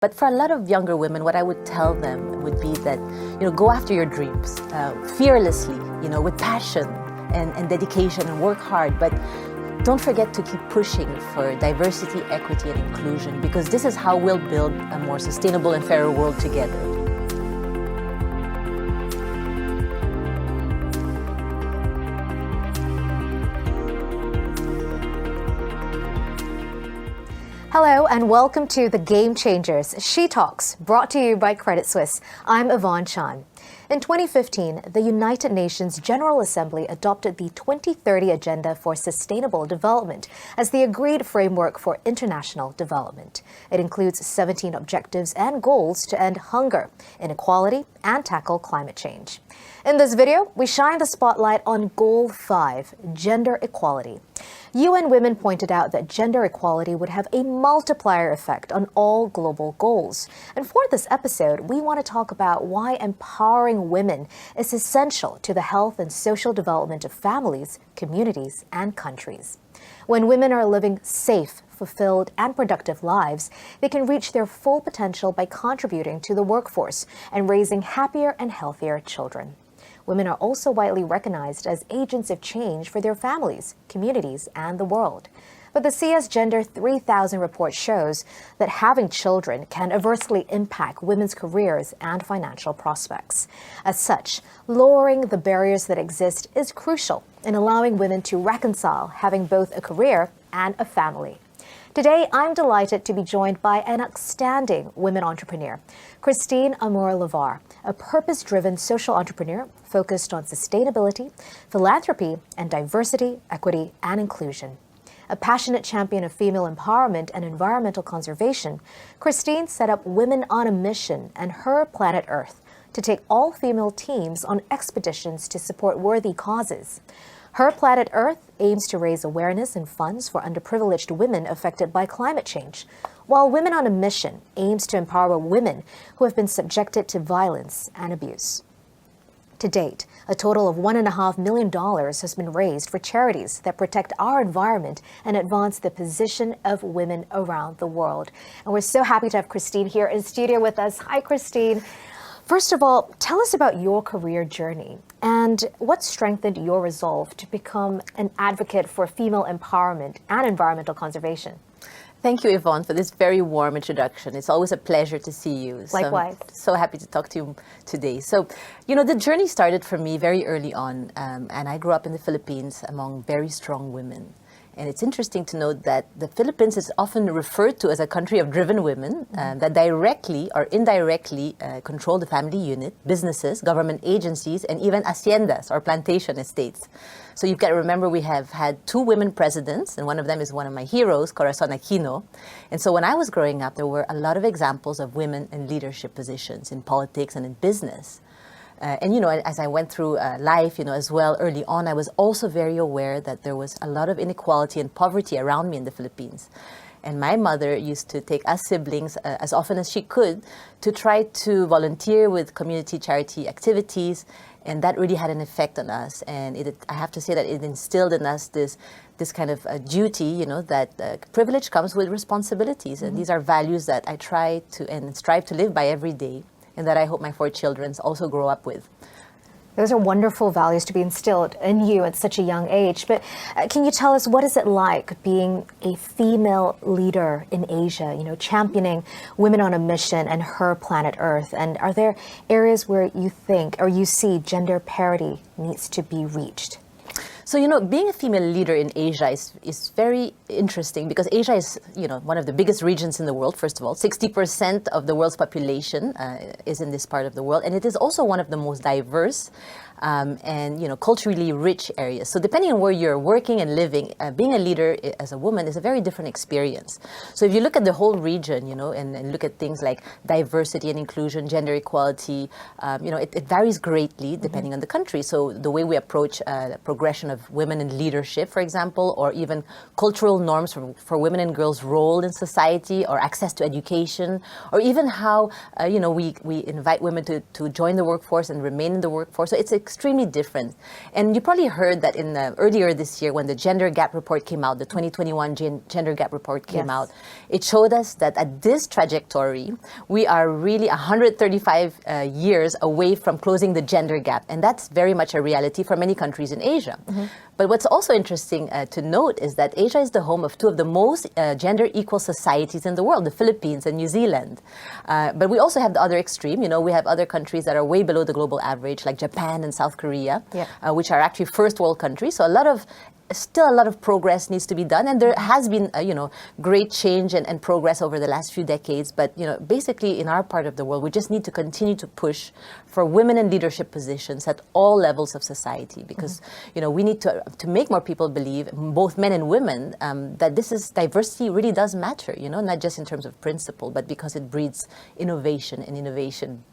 But for a lot of younger women, what I would tell them would be that, go after your dreams fearlessly, with passion and dedication, and work hard. But don't forget to keep pushing for diversity, equity, and inclusion, because this is how we'll build a more sustainable and fairer world together. Hello and welcome to The Game Changers, She Talks, brought to you by Credit Suisse. I'm Yvonne Chan. In 2015, the United Nations General Assembly adopted the 2030 Agenda for Sustainable Development as the agreed framework for international development. It includes 17 objectives and goals to end hunger, inequality, and tackle climate change. In this video, we shine the spotlight on Goal 5, Gender Equality. UN Women pointed out that gender equality would have a multiplier effect on all global goals. And for this episode, we want to talk about why empowering women is essential to the health and social development of families, communities, and countries. When women are living safe, fulfilled, and productive lives, they can reach their full potential by contributing to the workforce and raising happier and healthier children. Women are also widely recognized as agents of change for their families, communities, and the world. But the CS Gender 3000 report shows that having children can adversely impact women's careers and financial prospects. As such, lowering the barriers that exist is crucial in allowing women to reconcile having both a career and a family. Today, I'm delighted to be joined by an outstanding women entrepreneur, Christine Amour-Levar, a purpose-driven social entrepreneur focused on sustainability, philanthropy, and diversity, equity, and inclusion. A passionate champion of female empowerment and environmental conservation, Christine set up Women on a Mission and Her Planet Earth to take all-female teams on expeditions to support worthy causes. Her Planet Earth aims to raise awareness and funds for underprivileged women affected by climate change, while Women on a Mission aims to empower women who have been subjected to violence and abuse. To date, a total of $1.5 million has been raised for charities that protect our environment and advance the position of women around the world. And we're so happy to have Christine here in studio with us. Hi, Christine. First of all, tell us about your career journey and what strengthened your resolve to become an advocate for female empowerment and environmental conservation. Thank you, Yvonne, for this very warm introduction. It's always a pleasure to see you. Likewise. So happy to talk to you today. So, the journey started for me very early on, and I grew up in the Philippines among very strong women. And it's interesting to note that the Philippines is often referred to as a country of driven women that directly or indirectly control the family unit, businesses, government agencies, and even haciendas or plantation estates. So you've got to remember we have had 2 women presidents, and one of them is one of my heroes, Corazon Aquino. And so when I was growing up, there were a lot of examples of women in leadership positions in politics and in business. And as I went through life, as well, early on, I was also very aware that there was a lot of inequality and poverty around me in the Philippines. And my mother used to take us siblings as often as she could to try to volunteer with community charity activities. And that really had an effect on us. And I have to say that it instilled in us this kind of duty, that privilege comes with responsibilities. And these are values that I try to and strive to live by every day, and that I hope my 4 children also grow up with. Those are wonderful values to be instilled in you at such a young age. But can you tell us, what is it like being a female leader in Asia, championing Women on a Mission and Her Planet Earth? And are there areas where you think or you see gender parity needs to be reached? So, being a female leader in Asia is very interesting because Asia is, one of the biggest regions in the world, first of all. 60% of the world's population is in this part of the world. And it is also one of the most diverse and culturally rich areas. So depending on where you're working and living, being a leader as a woman is a very different experience. So if you look at the whole region, and look at things like diversity and inclusion, gender equality, it varies greatly depending on the country. So the way we approach progression of women in leadership, for example, or even cultural norms for women and girls' role in society, or access to education, or even how we invite women to join the workforce and remain in the workforce. So it's extremely different. And you probably heard that in earlier this year when the Gender Gap Report came out, the 2021 Gender Gap Report came out, it showed us that at this trajectory, we are really 135 years away from closing the gender gap. And that's very much a reality for many countries in Asia. But what's also interesting to note is that Asia is the home of two of the most gender equal societies in the world, the Philippines and New Zealand. But we also have the other extreme. We have other countries that are way below the global average, like Japan and South Korea, which are actually first world countries. So still a lot of progress needs to be done, and there has been great change and progress over the last few decades. But basically in our part of the world, we just need to continue to push for women in leadership positions at all levels of society, because we need to make more people believe, both men and women, that diversity really does matter. Not just in terms of principle, but because it breeds innovation, and innovation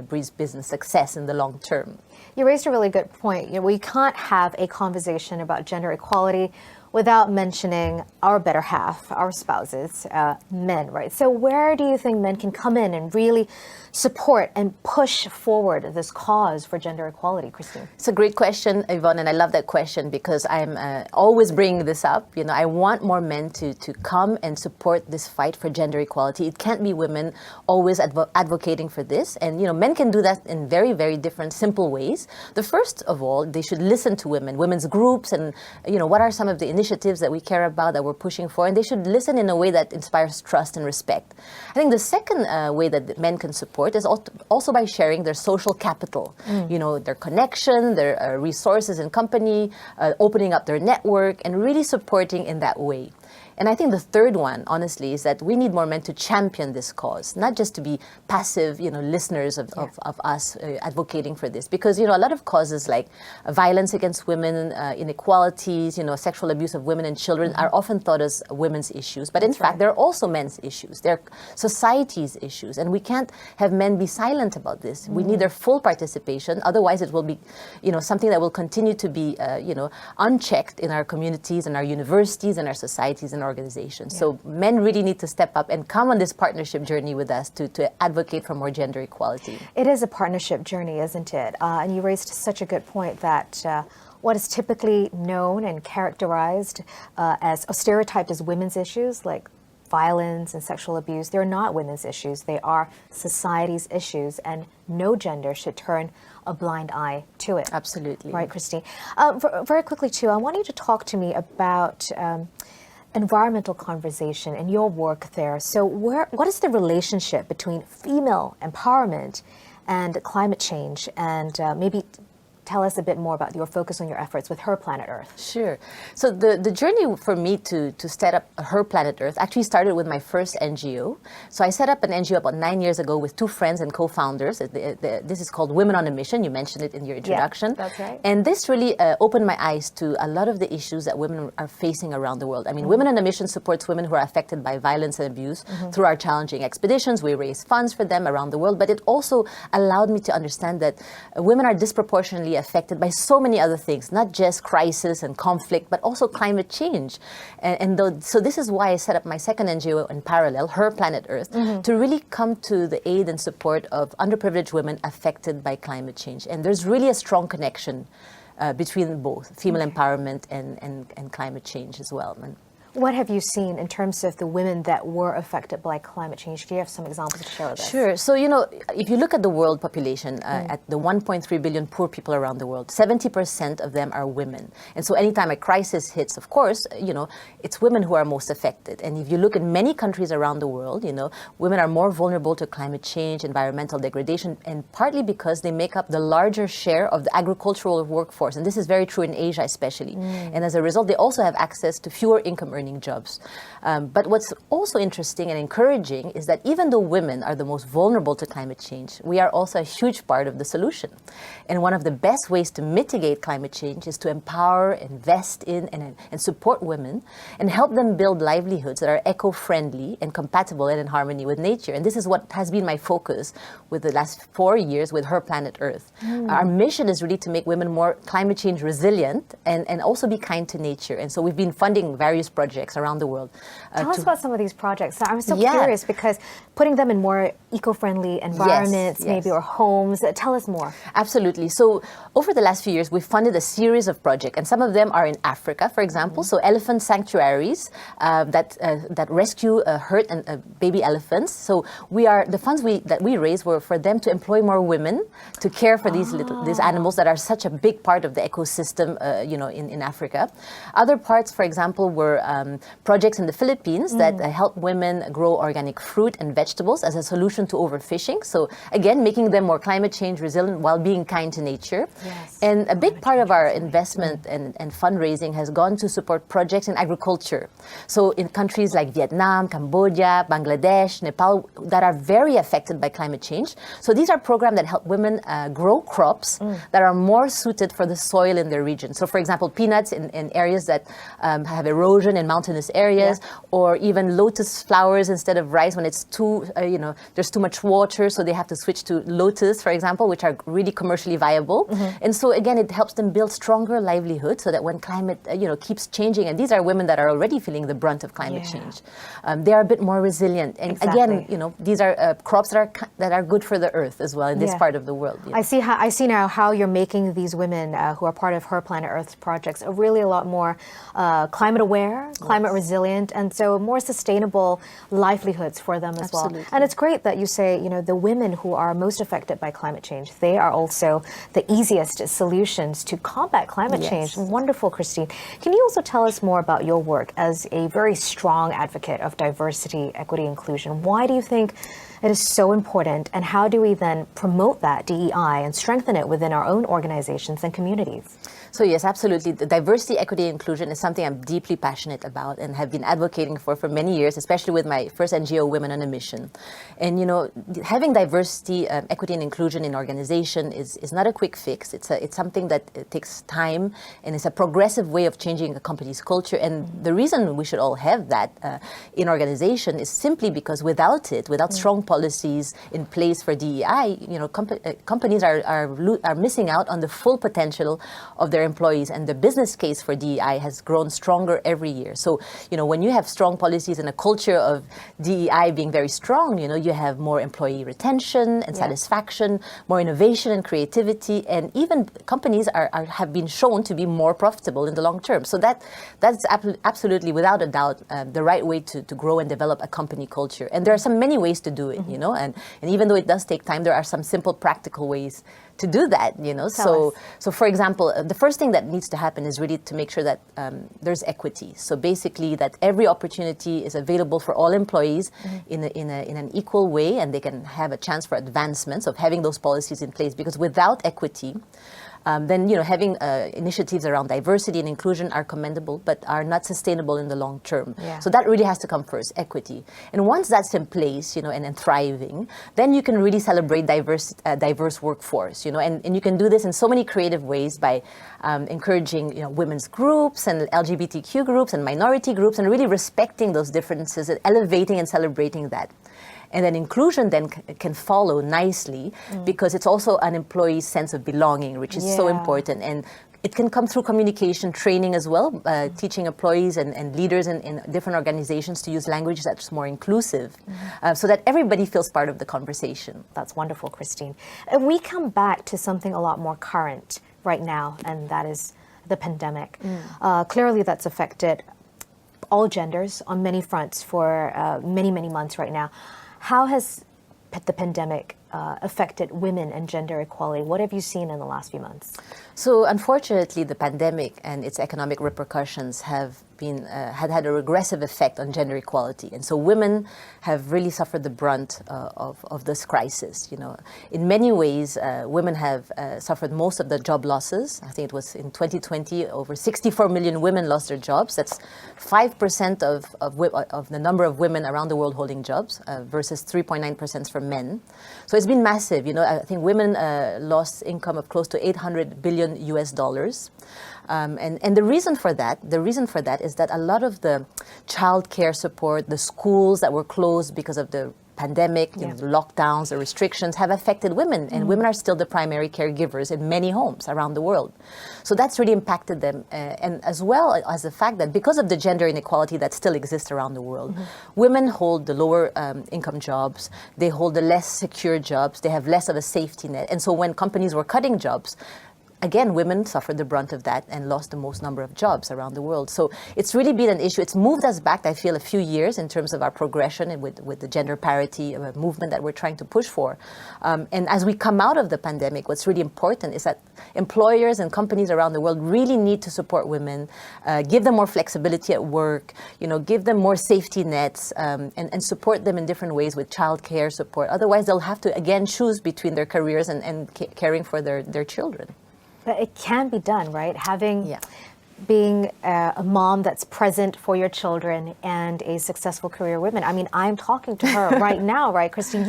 breeds business success in the long term. You raised a really good point. We can't have a conversation about gender equality without mentioning our better half, our spouses, men, right? So where do you think men can come in and really support and push forward this cause for gender equality, Christine? It's a great question, Yvonne, and I love that question because I'm always bringing this up. I want more men to come and support this fight for gender equality. It can't be women always advocating for this. And, men can do that in very, very different, simple ways. The first of all, they should listen to women's groups, and, what are some of the initiatives that we care about, that we're pushing for, and they should listen in a way that inspires trust and respect. I think the second way that men can support is also by sharing their social capital, their connection, their resources in company, opening up their network, and really supporting in that way. And I think the third one, honestly, is that we need more men to champion this cause, not just to be passive, listeners of us advocating for this. Because, a lot of causes like violence against women, inequalities, sexual abuse of women and children are often thought as women's issues. But in fact, they're also men's issues. They're society's issues. And we can't have men be silent about this. We need their full participation. Otherwise, it will be, something that will continue to be, unchecked in our communities and our universities and our societies and organizations. So men really need to step up and come on this partnership journey with us to advocate for more gender equality. It is a partnership journey, isn't it? And you raised such a good point that what is typically known and characterized as or stereotyped as women's issues, like violence and sexual abuse, they're not women's issues. They are society's issues, and no gender should turn a blind eye to it. Absolutely. Right, Christine. Very quickly, too, I want you to talk to me about environmental conversation and your work there. So what is the relationship between female empowerment and climate change? And maybe tell us a bit more about your focus on your efforts with Her Planet Earth. Sure. So the journey for me to set up Her Planet Earth actually started with my first NGO. So I set up an NGO about 9 years ago with two friends and co-founders. This is called Women on a Mission. You mentioned it in your introduction. Yeah, that's right. And this really opened my eyes to a lot of the issues that women are facing around the world. I mean, Women on a Mission supports women who are affected by violence and abuse through our challenging expeditions. We raise funds for them around the world, but it also allowed me to understand that women are disproportionately affected by so many other things, not just crisis and conflict, but also climate change. So this is why I set up my second NGO in parallel, Her Planet Earth, to really come to the aid and support of underprivileged women affected by climate change. And there's really a strong connection between both female empowerment and climate change as well. What have you seen in terms of the women that were affected by climate change? Do you have some examples to share with us? Sure. So, if you look at the world population, at the 1.3 billion poor people around the world, 70% of them are women. And so anytime a crisis hits, of course, it's women who are most affected. And if you look at many countries around the world, women are more vulnerable to climate change, environmental degradation, and partly because they make up the larger share of the agricultural workforce. And this is very true in Asia especially. And as a result, they also have access to fewer income earning jobs. But what's also interesting and encouraging is that even though women are the most vulnerable to climate change, we are also a huge part of the solution. And one of the best ways to mitigate climate change is to empower, invest in, and support women and help them build livelihoods that are eco-friendly and compatible and in harmony with nature. And this is what has been my focus with the last 4 years with Her Planet Earth. Our mission is really to make women more climate change resilient and also be kind to nature. And so we've been funding various projects projects around the world. Tell us about some of these projects. I'm so curious because putting them in more eco-friendly environments, maybe, or homes. Tell us more. Absolutely. So over the last few years, we've funded a series of projects, and some of them are in Africa, for example. So elephant sanctuaries that rescue hurt and baby elephants. So the funds that we raised were for them to employ more women to care for these animals that are such a big part of the ecosystem, in Africa. Other parts, for example, were projects in the Philippines that help women grow organic fruit and vegetables as a solution to overfishing. So again, making them more climate change resilient while being kind to nature. Yes. And a big part of our investment and fundraising has gone to support projects in agriculture. So in countries like Vietnam, Cambodia, Bangladesh, Nepal, that are very affected by climate change. So these are programs that help women grow crops that are more suited for the soil in their region. So for example, peanuts in areas that have erosion in mountainous areas, or even lotus flowers instead of rice when it's there's too much water, so they have to switch to lotus, for example, which are really commercially viable. And so again, it helps them build stronger livelihood so that when climate keeps changing, and these are women that are already feeling the brunt of climate change, they are a bit more resilient. And again, these are crops that are good for the earth as well in this part of the world. I see now how you're making these women who are part of Her Planet Earth projects are really a lot more climate aware, climate resilient, and so more sustainable livelihoods for them as well. And it's great that you say, the women who are most affected by climate change, they are also the easiest solutions to combat climate change. Wonderful, Christine. Can you also tell us more about your work as a very strong advocate of diversity, equity, inclusion? Why do you think it is so important, and how do we then promote that DEI and strengthen it within our own organizations and communities? So yes, absolutely. The diversity, equity, inclusion is something I'm deeply passionate about and have been advocating for many years, especially with my first NGO, Women on a Mission. And having diversity, equity, and inclusion in organization is not a quick fix. It's something that takes time, and it's a progressive way of changing a company's culture. And the reason we should all have that in organization is simply because without strong policies in place for DEI, companies are missing out on the full potential of their employees, and the business case for DEI has grown stronger every year. So, when you have strong policies and a culture of DEI being very strong, you have more employee retention and satisfaction, more innovation and creativity, and even companies have been shown to be more profitable in the long term. So that's absolutely, without a doubt, the right way to grow and develop a company culture. And there are many ways to do it, and even though it does take time, there are some simple practical ways to do that, So for example, the first thing that needs to happen is really to make sure that there's equity. So basically that every opportunity is available for all employees in an equal way, and they can have a chance for advancements of having those policies in place. Because without equity, then having initiatives around diversity and inclusion are commendable, but are not sustainable in the long term. So that really has to come first, equity. And once that's in place, and thriving, then you can really celebrate diverse workforce, and you can do this in so many creative ways by encouraging women's groups and LGBTQ groups and minority groups, and really respecting those differences and elevating and celebrating that. And then inclusion then can follow nicely because it's also an employee's sense of belonging, which is so important. And it can come through communication training as well, teaching employees and leaders in different organizations to use language that's more inclusive, so that everybody feels part of the conversation. That's wonderful, Christine. And we come back to something a lot more current right now, and that is the pandemic. Clearly that's affected all genders on many fronts for many, many months right now. How has the pandemic affected women and gender equality? What have you seen in the last few months? So unfortunately, the pandemic and its economic repercussions have had a regressive effect on gender equality. And so women have really suffered the brunt of this crisis. In many ways, women have suffered most of the job losses. I think it was in 2020, over 64 million women lost their jobs. That's 5% of the number of women around the world holding jobs versus 3.9% for men. So it's been massive. I think women lost income of close to $800 billion US dollars. And the reason for that is that a lot of the child care support, the schools that were closed because of the pandemic, you know, the lockdowns, the restrictions have affected women, and women are still the primary caregivers in many homes around the world. So that's really impacted them, and as well as the fact that because of the gender inequality that still exists around the world, women hold the lower income jobs, they hold the less secure jobs, they have less of a safety net, and so when companies were cutting jobs, again, women suffered the brunt of that and lost the most number of jobs around the world. So it's really been an issue. It's moved us back, I feel, a few years in terms of our progression and with the gender parity movement that we're trying to push for. And as we come out of the pandemic, what's really important is that employers and companies around the world really need to support women, give them more flexibility at work, you know, give them more safety nets, and support them in different ways with childcare support. Otherwise, they'll have to, again, choose between their careers and caring for their children. But it can be done, right? Being a mom that's present for your children and a successful career woman. I mean, I'm talking to her right now, right, Christine?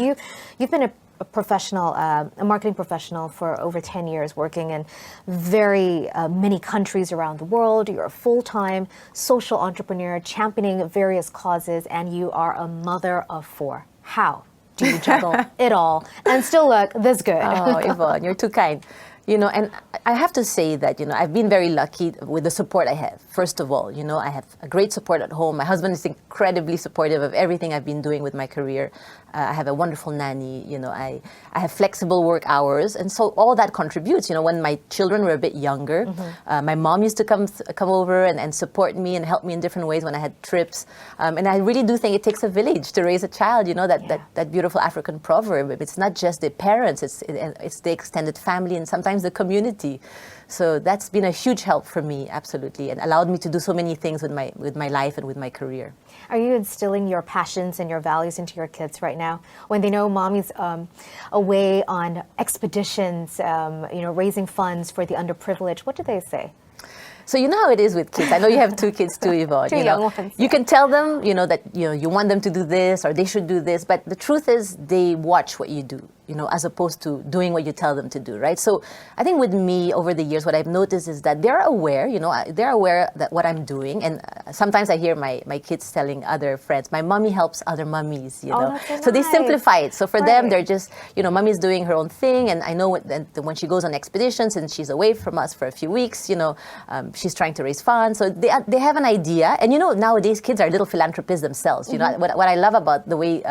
You've been a professional, a marketing professional for over 10 years, working in very many countries around the world. You're a full-time social entrepreneur, championing various causes, and you are a mother of 4. How do you juggle it all and still look this good? Oh, Yvonne, you're too kind. You know, and I have to say that, you know, I've been very lucky with the support I have. First of all, you know, I have a great support at home. My husband is incredibly supportive of everything I've been doing with my career. I have a wonderful nanny, you know, I have flexible work hours. And so all that contributes. You know, when my children were a bit younger, my mom used to come over and support me and help me in different ways when I had trips. And I really do think it takes a village to raise a child, you know, that beautiful African proverb. It's not just the parents, it's the extended family and sometimes the community. So that's been a huge help for me, absolutely, and allowed me to do so many things with my life and with my career. Are you instilling your passions and your values into your kids right now? When they know mommy's away on expeditions, you know, raising funds for the underprivileged, what do they say? So you know how it is with kids. I know you have 2 kids too, Yvonne. Two young ones. You can tell them, you know, that you want them to do this or they should do this, but the truth is they watch what you do, you know, as opposed to doing what you tell them to do, right? So I think with me over the years, what I've noticed is that they're aware, you know, they're aware that what I'm doing, and sometimes I hear my kids telling other friends, my mommy helps other mummies, you know. That's so they nice. simplify it. So for them, they're just, you know, mommy's doing her own thing, and I know when she goes on expeditions and she's away from us for a few weeks, you know, she's trying to raise funds. So they have an idea, and you know, nowadays kids are little philanthropists themselves. You know, what I love about the way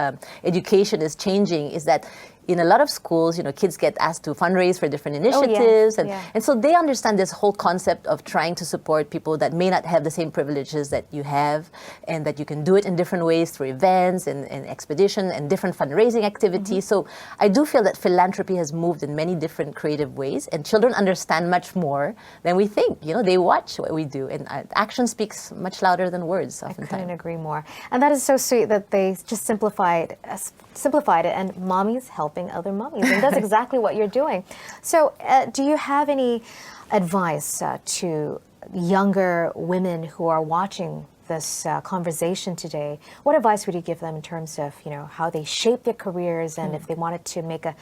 education is changing is that in a lot of schools, you know, kids get asked to fundraise for different initiatives. And so they understand this whole concept of trying to support people that may not have the same privileges that you have, and that you can do it in different ways through events and expedition and different fundraising activities. So I do feel that philanthropy has moved in many different creative ways, and children understand much more than we think. You know, they watch what we do, and action speaks much louder than words oftentimes. I couldn't agree more. And that is so sweet that they just simplified it, and mommy's helping other mummies, and that's exactly what you're doing. So do you have any advice to younger women who are watching this conversation today? What advice would you give them in terms of, you know, how they shape their careers and if they wanted to make a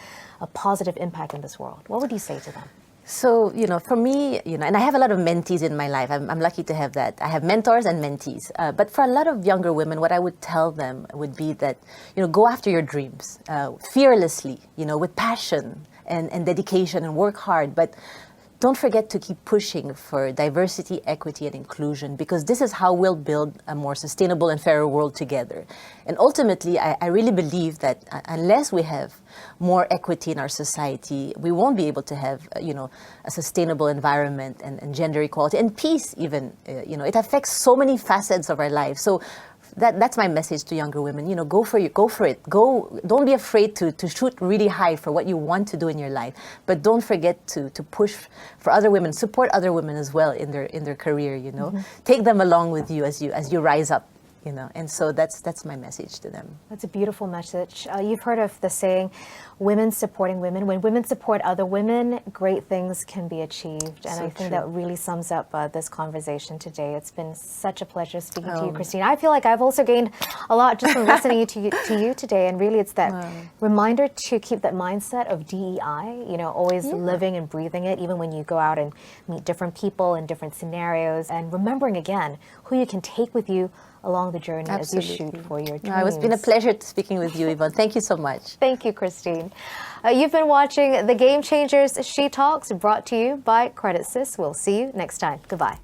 positive impact in this world? What would you say to them? So, you know, for me, you know, and I have a lot of mentees in my life. I'm lucky to have that. I have mentors and mentees. But for a lot of younger women, what I would tell them would be that, you know, go after your dreams fearlessly, you know, with passion and dedication, and work hard. But don't forget to keep pushing for diversity, equity, and inclusion, because this is how we'll build a more sustainable and fairer world together. And ultimately, I really believe that unless we have more equity in our society, we won't be able to have, you know, a sustainable environment and gender equality and peace even. You know, it affects so many facets of our lives. So that's my message to younger women. You know, go for it. Don't be afraid to shoot really high for what you want to do in your life. But don't forget to push for other women, support other women as well in their career. You know, take them along with you as you rise up. You know, and so that's my message to them. That's a beautiful message. You've heard of the saying, women supporting women. When women support other women, great things can be achieved. And So I think true. that really sums up this conversation today. It's been such a pleasure speaking to you, Christine. I feel like I've also gained a lot just from listening to you today. And really, it's that reminder to keep that mindset of DEI, you know, always living and breathing it, even when you go out and meet different people in different scenarios, and remembering again who you can take with you along the journey as you shoot for your dreams. It's been a pleasure speaking with you, Yvonne. Thank you so much. Thank you, Christine. You've been watching The Game Changers She Talks, brought to you by Credit Suisse. We'll see you next time. Goodbye.